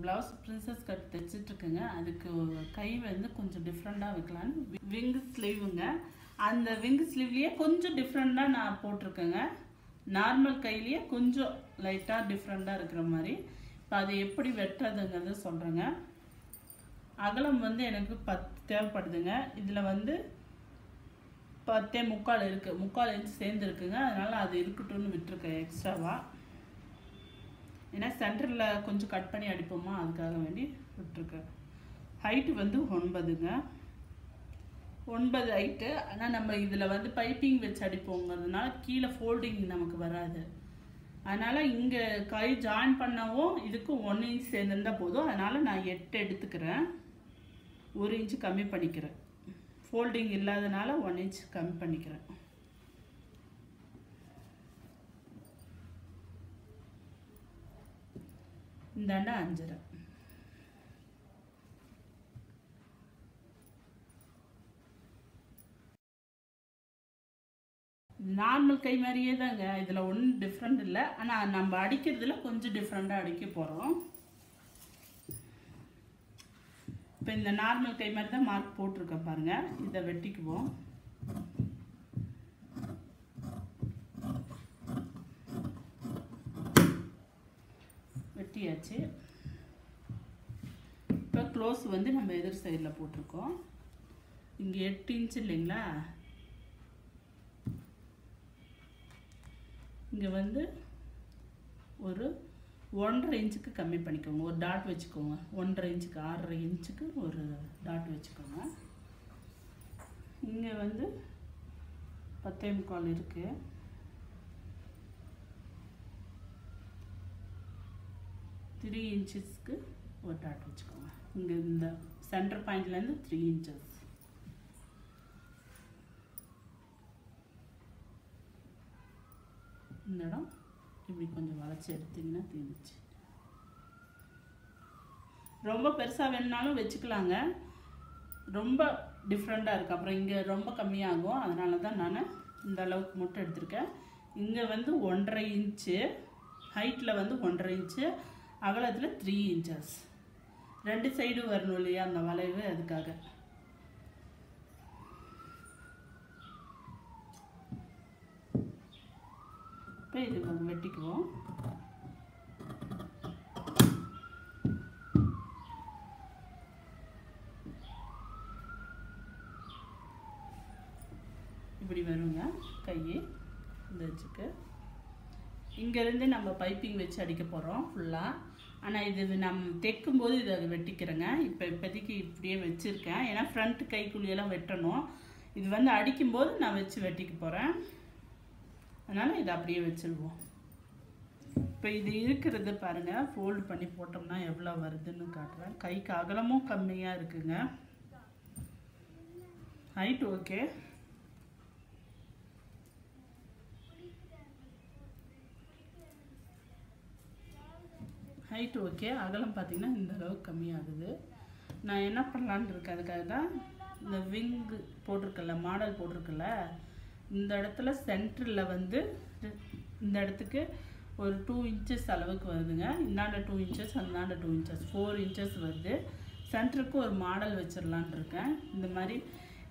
Blouse princess cut தைச்சிட்ருக்குங்க. அதுக்கு கை வந்து கொஞ்சம் டிஃப்ரெண்ட்டாக வைக்கலான்னு விங்கு ஸ்லீவுங்க. அந்த விங்கு ஸ்லீவ்லேயே கொஞ்சம் டிஃப்ரெண்ட்டாக நான் போட்டிருக்கேங்க. நார்மல் கையிலேயே கொஞ்சம் லைட்டாக டிஃப்ரெண்ட்டாக இருக்கிற மாதிரி. இப்போ அது எப்படி வெட்டுறதுங்கிறது சொல்கிறேங்க. அகலம் வந்து எனக்கு 10 தேவைப்படுதுங்க. இதில் வந்து 10.75 இருக்குது. 3/4 இன்ச் சேர்ந்துருக்குங்க. அதனால் அது இருக்கட்டும்னு விட்டுருக்கேன் எக்ஸ்ட்ராவாக. ஏன்னா சென்டரில் கொஞ்சம் கட் பண்ணி அடிப்போமா, அதுக்காக வேண்டி விட்டுருக்கேன். ஹைட்டு வந்து 9ங்க. 9 ஹைட்டு. ஆனால் நம்ம இதில் வந்து பைப்பிங் வச்சு அடிப்போங்கிறதுனால கீழே ஃபோல்டிங் நமக்கு வராது. அதனால் இங்கே கை ஜாயின் பண்ணவும் இதுக்கும் 1 இன்ச் சேர்ந்துருந்தால் போதும். அதனால் நான் 8 எடுத்துக்கிறேன். 1 இன்ச்சு கம்மி பண்ணிக்கிறேன். ஃபோல்டிங் இல்லாதனால 1 இன்ச் கம்மி பண்ணிக்கிறேன். இந்தாண்டா 5.5. நார்மல் கை மாதிரியே தாங்க. இதில் ஒன்றும் டிஃப்ரெண்ட் இல்லை. ஆனால் நம்ம அடிக்கிறதுல கொஞ்சம் டிஃப்ரெண்ட்டாக அடிக்க போகிறோம். இப்போ இந்த நார்மல் கை மாதிரி தான் மார்க் போட்டிருக்கேன் பாருங்கள். இதை வெட்டிக்குவோம். வெட்டியாச்சு. இப்போ க்ளோஸ் வந்து நம்ம எதிர் சைடில் போட்டிருக்கோம். இங்கே 8 இன்ச் இல்லைங்களா, இங்கே வந்து ஒரு 1.5 இன்ச்சுக்கு கம்மி பண்ணிக்கோங்க. ஒரு டாட் வச்சுக்கோங்க. 1.5 இன்ச்சுக்கு 6.5 இன்ச்சுக்கு ஒரு டாட் வச்சுக்கோங்க. இங்கே வந்து 10.75 இருக்குது. த்ரீ இன்ச்சஸ்க்கு ஒரு டாட் வச்சுக்கோங்க. இங்கே இந்த சென்டர் பாயிண்ட்லேருந்து 3 இன்ச்சஸ். இந்த இடம் இப்படி கொஞ்சம் வளைச்சி எடுத்திங்கன்னா தீர்ந்துச்சு. ரொம்ப பெருசாக வேணுனாலும் வச்சுக்கலாங்க. ரொம்ப டிஃப்ரெண்ட்டாக இருக்குது. அப்புறம் இங்கே ரொம்ப கம்மியாகும். அதனால தான் நான் இந்த அளவுக்கு மட்டும் எடுத்திருக்கேன். இங்கே வந்து 1.5 இன்ச்சு, ஹைட்டில் வந்து 1.5 இன்ச்சு, அகலத்தில் 3 இன்ச்சஸ். 2 சைடும் வரணும் இல்லையா அந்த வளைவு, அதுக்காக. இப்போ இது வெட்டிக்குவோம். இப்படி வருங்க கை இந்த வச்சுக்கு. இங்கேருந்து நம்ம பைப்பிங் வச்சு அடிக்க போகிறோம் ஃபுல்லாக. ஆனால் இது நம்ம தைக்கும்போது இதை வெட்டிக்கிறேங்க. இப்போதைக்கு இப்படியே வச்சுருக்கேன். ஏன்னா ஃப்ரண்ட் கைக்குள்ளியெல்லாம் வெட்டணும். இது வந்து அடிக்கும்போது நான் வச்சு வெட்டிக்க போகிறேன். அதனால் இதை அப்படியே வச்சுருவோம். இப்போ இது இருக்கிறது பாருங்கள். ஃபோல்டு பண்ணி போட்டோம்னா எவ்வளோ வருதுன்னு காட்டுறேன். கைக்கு அகலமும் கம்மியாக இருக்குங்க. Height okay. Height okay. அகலம் பார்த்திங்கன்னா இந்த அளவுக்கு கம்மியாகுது. நான் என்ன பண்ணலான்னு இருக்கேன், அதுக்காக தான் இந்த விங்கு போட்டிருக்கல, மாடல் போட்டிருக்கல, இந்த இடத்துல சென்டரில் வந்து இந்த இடத்துக்கு ஒரு 2 இன்ச்சஸ் அளவுக்கு வருதுங்க. இந்தாண்ட 2 இன்ச்சஸ், அந்தாண்ட 2 இன்ச்சஸ், 4 இன்ச்சஸ் வருது. சென்டருக்கு ஒரு மாடல் வச்சிடலான் இருக்கேன். இந்த மாதிரி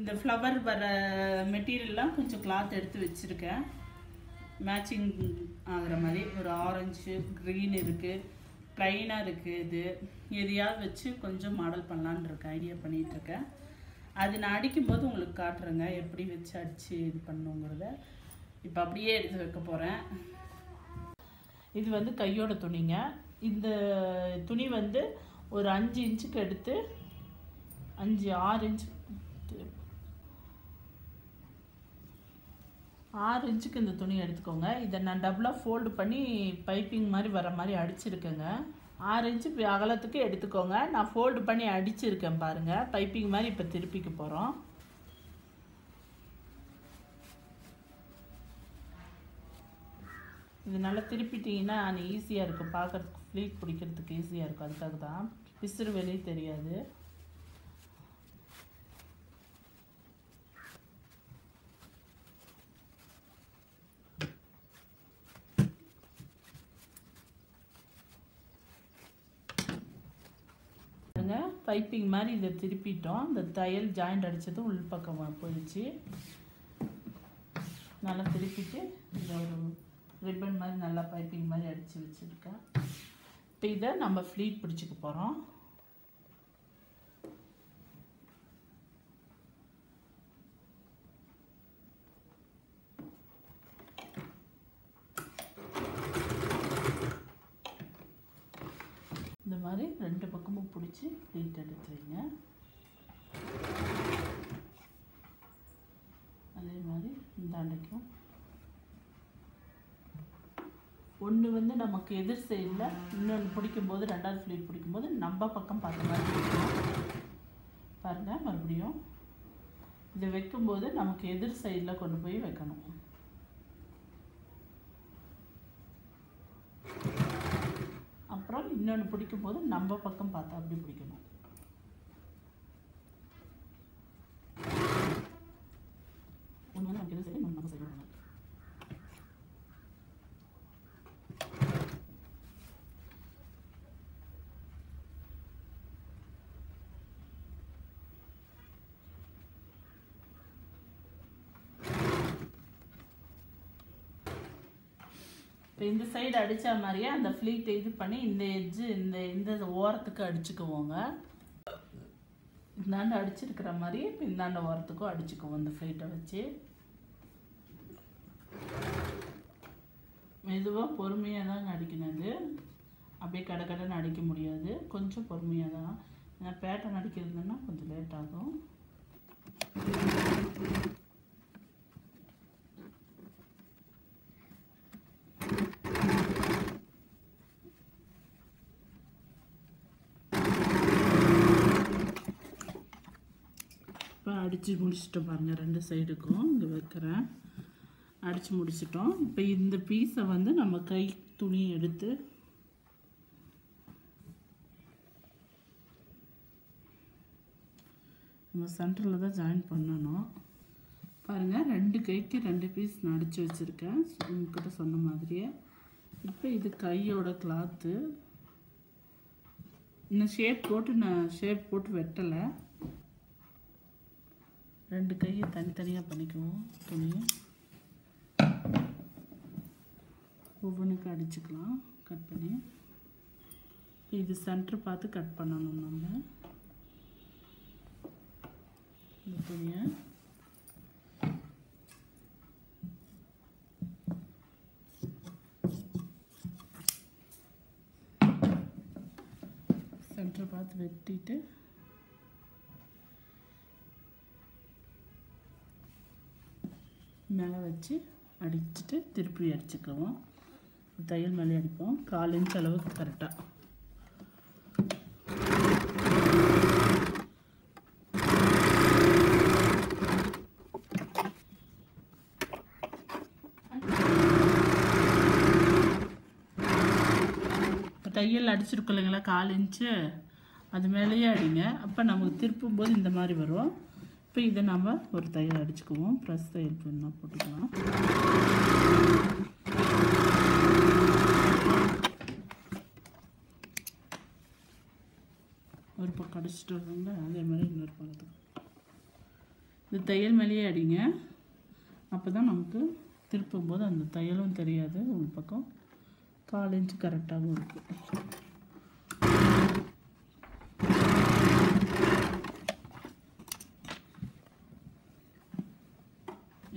இந்த ஃப்ளவர் வர மெட்டீரியல்லாம் கொஞ்சம் கிளாத் எடுத்து வச்சுருக்கேன். மேட்சிங் ஆகிற மாதிரி ஒரு ஆரஞ்சு, க்ரீன் இருக்குது, ப்ளைனாக இருக்குது. இது எதையாவது வச்சு கொஞ்சம் மாடல் பண்ணலான்னு இருக்கேன், ஐடியா பண்ணிகிட்ருக்கேன். அது நான் அடிக்கும்போது உங்களுக்கு காட்டுறேங்க எப்படி வச்சு அடித்து இது பண்ணுங்கிறத. இப்போ அப்படியே எடுத்து வைக்க போகிறேன். இது வந்து கையோட துணிங்க. இந்த துணி வந்து ஒரு 5 இன்ச்சுக்கு எடுத்து 6 இன்ச்சு 6 இன்ச்சுக்கு இந்த துணி எடுத்துக்கோங்க. இதை நான் டபுளாக ஃபோல்டு பண்ணி பைப்பிங் மாதிரி வர மாதிரி அடிச்சிருக்கேங்க. 6 இன்ச்சு அகலத்துக்கு எடுத்துக்கோங்க. நான் ஃபோல்டு பண்ணி அடிச்சிருக்கேன் பாருங்கள். பைப்பிங் மாதிரி இப்போ திருப்பிக்க போகிறோம். இது நல்லா திருப்பிட்டிங்கன்னா ஈஸியாக இருக்கும், பார்க்குறதுக்கு ஃப்ளீட் பிடிக்கிறதுக்கு ஈஸியாக இருக்கும். அதுக்காக தான் பிசுறு வெளியே தெரியாது. பைப்பிங் மாதிரி இதை திருப்பிட்டோம். இந்த தையல் ஜாயிண்ட் அடித்தது உள் பக்கமாக போயிடுச்சு. நல்லா திருப்பிட்டு இதை ஒரு ரிப்பன் மாதிரி நல்லா பைப்பிங் மாதிரி அடித்து வச்சுருக்கேன். இப்போ இதை நம்ம ஃப்ளீட் பிடிச்சிக்க போகிறோம். இந்த மாதிரி 2 பக்கமும் பிடிச்சி ஃப்ளீட் எடுத்து வைங்க. அதே மாதிரி இந்த அன்னைக்கும் ஒன்று வந்து நமக்கு எதிர் சைடில், இன்னொன்று பிடிக்கும்போது 2வது ஃப்ளீட் பிடிக்கும்போது நம்ம பக்கம் பார்த்த மாதிரி பிடிக்கணும். பாருங்கள், மறுபடியும் இதை வைக்கும்போது நமக்கு எதிர் சைடில் கொண்டு போய் வைக்கணும். அப்புறம் இன்னொன்று பிடிக்கும்போது நம்ம பக்கம் பார்த்தா அப்படி பிடிக்கணும். ஒன்று வந்து நமக்கு எதிர் சைடு, இன்னொன்று நம்ம சைடு வரணும். இப்போ இந்த சைடு அடித்த மாதிரியே அந்த ஃப்ளீட்டை இது பண்ணி இந்த எட்ஜு இந்த ஓரத்துக்கு அடிச்சுக்குவோங்க. இந்தாண்டு அடிச்சிருக்கிற மாதிரி இப்போ இந்தாண்ட ஓரத்துக்கும் அடிச்சுக்குவோம். இந்த ஃப்ளீட்டை வச்சு மெதுவாக பொறுமையாக தாங்க அடிக்கணும். இது அப்படியே கடன்னு அடிக்க முடியாது, கொஞ்சம் பொறுமையாக தான். ஏன்னா பேட்டர்ன் அடிக்கிறதுன்னா கொஞ்சம் லேட் ஆகும். இப்போ அடித்து முடிச்சிட்டோம் பாருங்கள். 2 சைடுக்கும் இங்கே வைக்கிறேன். அடித்து முடிச்சிட்டோம். இப்போ இந்த பீஸை வந்து நம்ம கை துணி எடுத்து நம்ம சென்டரில் தான் ஜாயின் பண்ணணும். பாருங்கள், 2 கைக்கு 2 பீஸ் நான் அடித்து வச்சுருக்கேன் உங்ககிட்ட சொன்ன மாதிரியே. இப்போ இது கையோட கிளாத்து. இன்னும் நான் ஷேப் போட்டு வெட்டலை. 2 கையை தனித்தனியாக பண்ணிக்குவோம். துணியை ஒவ்வொன்றுக்கு அடிச்சுக்கலாம் கட் பண்ணி. இது சென்டர் பார்த்து கட் பண்ணணும். நம்ம இந்த துணியை சென்டர் பார்த்து வெட்டிட்டு மேலே வச்சு அடிச்சுட்டு திருப்பி அடிச்சுக்குவோம். தையல் மேலே அடிப்போம் 1/4 இன்ச் அளவுக்கு கரெக்டாக. இப்போ தையல் அடிச்சிருக்கோம் இல்லைங்களா 1/4 இன்ச்சு, அது மேலேயே அடிங்க. அப்போ நமக்கு திருப்பும் போது இந்த மாதிரி வரும். இப்போ இதை நம்ம ஒரு தையல் அடிச்சுக்குவோம். ப்ரெஸ் தையல் பண்ணா போட்டுக்கலாம். ஒரு பக்கம் அடிச்சுட்டு வருவாங்க, அதே மாதிரி இன்னொரு பக்கத்துக்கு இந்த தையல் மேலேயே அடிங்க. அப்போ தான் நமக்கு திருப்பும் போது அந்த தையலும் தெரியாது. ஒரு பக்கம் 1/4 இன்ச்சு கரெக்டாகவும் இருக்குது.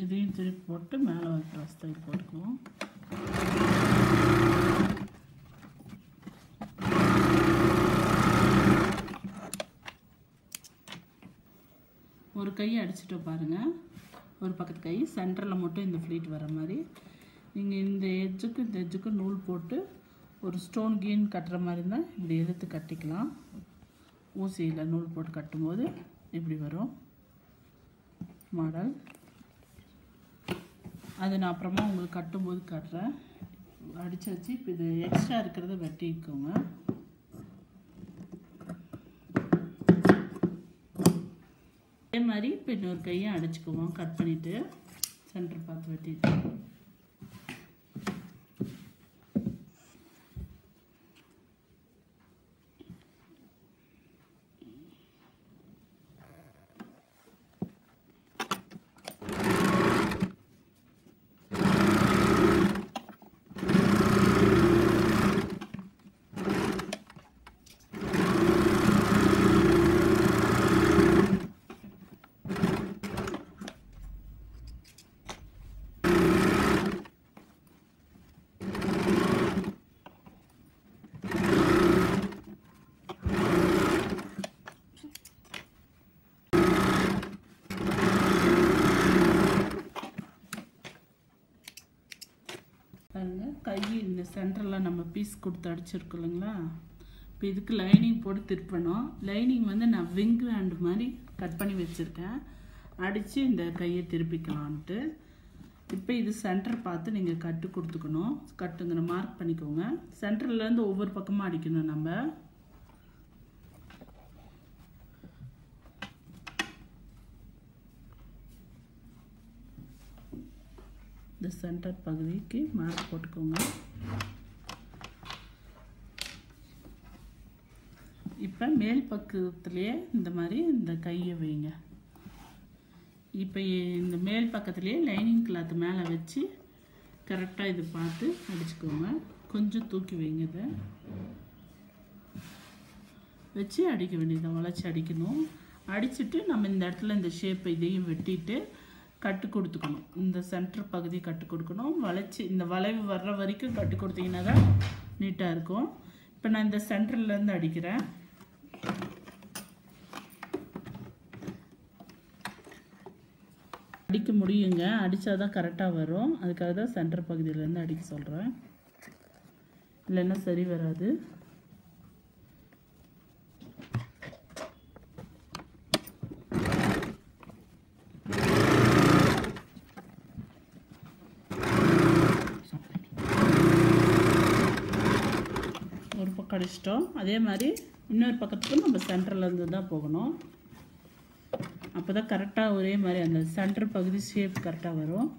இதையும் திருப்பி போட்டு மேலே ஒரு ப்ரெஸ் தையல் போட்டுக்குவோம். ஒரு கையை அடிச்சுட்டு பாருங்கள். ஒரு பக்கத்து கை சென்டரில் மட்டும் இந்த ஃப்ளீட் வர மாதிரி நீங்கள் இந்த எட்ஜுக்கு நூல் போட்டு ஒரு ஸ்டோன் கீன் கட்டுற மாதிரி இருந்தால் இப்படி எடுத்து கட்டிக்கலாம். ஊசியில் நூல் போட்டு கட்டும்போது இப்படி வரும் மாடல். அது நான் அப்புறமா உங்களுக்கு கட்டும்போது காட்டுறேன். அடித்து வச்சு இப்போ இது எக்ஸ்ட்ரா இருக்கிறத வெட்டிக்கோங்க. அதே மாதிரி இப்போ இன்னொரு கையை அடிச்சுக்குவோம். கட் பண்ணிவிட்டு சென்டர் பார்த்து வெட்டிட்டு பாருங்க, கை இந்த சென்டரில் நம்ம பீஸ் கொடுத்து அடிச்சிருக்கோம் இல்லைங்களா? இப்போ இதுக்கு லைனிங் போட்டு திருப்பணும். லைனிங் வந்து நான் விங் ஹேண்ட் மாதிரி கட் பண்ணி வச்சுருக்கேன். அடித்து இந்த கையை திருப்பிக்கலான்ட்டு. இப்போ இது சென்டர் பார்த்து நீங்கள் கட்டு கொடுத்துக்கணும். கட்டுங்கிற மார்க் பண்ணிக்கோங்க. சென்டர்லேருந்து ஒவ்வொரு பக்கமாக அடிக்கணும் நம்ம. இந்த சென்டர் பகுதிக்கு மார்க் போட்டுக்கோங்க. இப்போ மேல் பக்கத்துலேயே இந்த மாதிரி இந்த கையை வைங்க. இப்போ இந்த மேல் பக்கத்துலேயே லைனிங் கிளாத் மேலே வச்சு கரெக்டாக இது பார்த்து அடிச்சுக்கோங்க. கொஞ்சம் தூக்கி வைங்க. இதை வச்சு அடிக்க வேண்டியதை வளைச்சி அடிக்கணும். அடிச்சுட்டு நம்ம இந்த இடத்துல இந்த ஷேப் இதையும் வெட்டிட்டு கட்டு கொடுத்துக்கணும். இந்த சென்டர் பகுதி கட்டு கொடுக்கணும். வளைச்சி இந்த வளைவு வர்ற வரைக்கும் கட்டு கொடுத்தீங்கன்னா தான் நீட்டாக இருக்கும். இப்போ நான் இந்த சென்டர்லேருந்து அடிக்கிறேன். அடிக்க முடியுங்க, அடித்தா தான் கரெக்டாக வரும். அதுக்காக தான் சென்டர் பகுதியிலேருந்து அடிக்க சொல்கிறேன். இல்லைன்னா சரி வராது. ஒரு பக்கம் அடிச்சிட்டோம். அதே மாதிரி இன்னொரு பக்கத்துக்கும் நம்ம சென்டர்லேருந்து தான் போகணும். அப்போ தான் கரெக்டாக ஒரே மாதிரி அந்த சென்டர் பகுதி ஷேப் கரெக்டாக வரும்.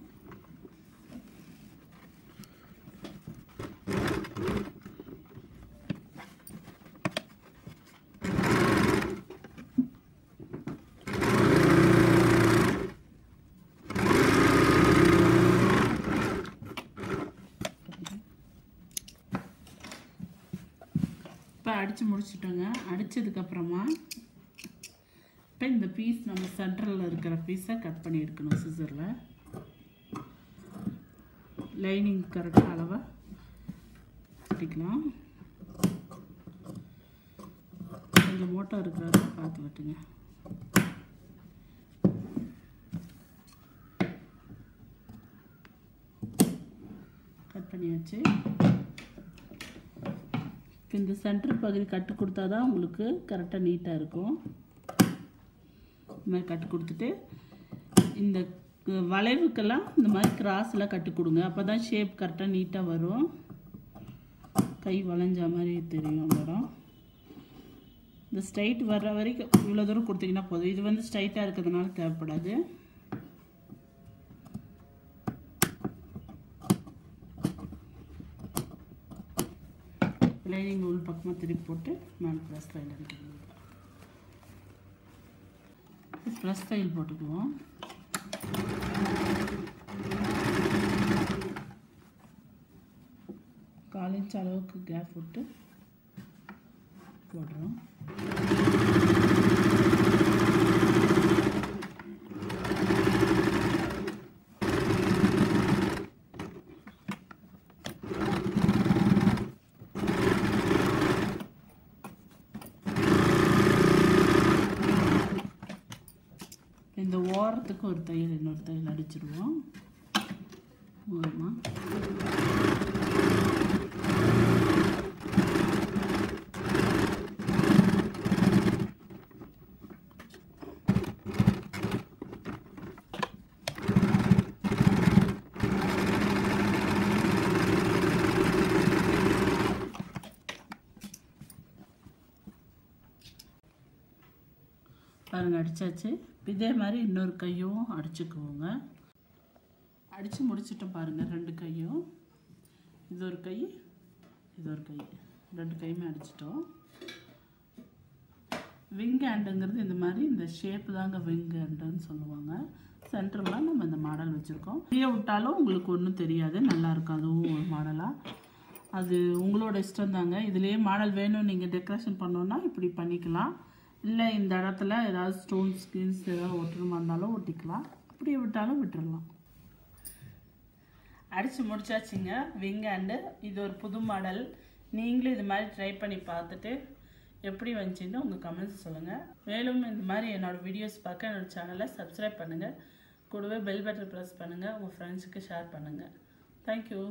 இப்போ அடித்து முடிச்சிட்டோங்க. அடித்ததுக்கப்புறமா இப்போ இந்த பீஸ் நம்ம சென்டரில் இருக்கிற பீஸை கட் பண்ணி எடுக்கணும் சிசரில். லைனிங் கரெக்டாக அளவை வெட்டிக்கலாம். கொஞ்சம் மோட்டா இருக்கிறத பார்த்து வெட்டுங்க. கட் பண்ணியாச்சு. இப்போ இந்த சென்டர் பகுதி கட்டு கொடுத்தா தான் உங்களுக்கு கரெக்டாக நீட்டாக இருக்கும். இந்த மாதிரி கட்டு கொடுத்துட்டு இந்த வளைவுக்கெல்லாம் இந்த மாதிரி கிராஸில் கட்டு கொடுங்க. அப்போ தான் ஷேப் கரெக்டாக நீட்டாக வரும். கை வளைஞ்ச மாதிரி தெரியும் வரும். இந்த ஸ்ட்ரைட் வர்ற வரைக்கும் இவ்வளோ தூரம் கொடுத்தீங்கன்னா போதும். இது வந்து ஸ்ட்ரைட்டாக இருக்கிறதுனால தேவைப்படாது. லைனிங் உள் பக்கமாக திருப்பி போட்டு மேலே ப்ளஸ் தையல் அடிக்கணும். ப்ளஸ் தையல் போட்டுக்குவோம். கால் இன்ச் அளவுக்கு கேப் விட்டு போடுறோம். இந்த ஓரத்துக்கு ஒரு தையல் இன்னொரு தையல் அடிச்சிடுவோம். ஓரமாக பாருங்கள் அடித்தாச்சு. இதே மாதிரி இன்னொரு கையும் அடிச்சுக்குவோங்க. அடித்து முடிச்சுட்டோம் பாருங்கள். ரெண்டு கையும், இது ஒரு கை இது ஒரு கை, ரெண்டு கையுமே அடிச்சிட்டோம். விங் ஹேண்டுங்கிறது இந்த மாதிரி இந்த ஷேப்பு தாங்க விங் ஹேண்டுன்னு சொல்லுவாங்க. சென்டர்லாம் நம்ம இந்த மாடல் வச்சுருக்கோம். வெளியே விட்டாலும் உங்களுக்கு ஒன்றும் தெரியாது, நல்லாயிருக்கும். அதுவும் ஒரு மாடலாக அது உங்களோட இஷ்டம் தாங்க. இதுலேயே மாடல் வேணும் நீங்கள் டெக்கரேஷன் பண்ணோன்னா இப்படி பண்ணிக்கலாம். இல்லை இந்த இடத்துல ஏதாவது ஸ்டோன் ஸ்கின்ஸ் ஏதாவது ஒட்டணுமா இருந்தாலும் ஒட்டிக்கலாம். அப்படியே விட்டாலும் விட்டுடலாம். அடித்து முடிச்சாச்சுங்க விங் ஹேண்டு. இது ஒரு புது மாடல். நீங்களும் இது மாதிரி ட்ரை பண்ணி பார்த்துட்டு எப்படி வந்துச்சுன்னு உங்கள் கமெண்ட்ஸ் சொல்லுங்கள். மேலும் இந்த மாதிரி என்னோடய வீடியோஸ் பார்க்க என்னோடய சேனலை சப்ஸ்கிரைப் பண்ணுங்கள். கூடவே பெல் பட்டன் ப்ரெஸ் பண்ணுங்கள். உங்கள் ஃப்ரெண்ட்ஸுக்கு ஷேர் பண்ணுங்கள். தேங்க்யூ.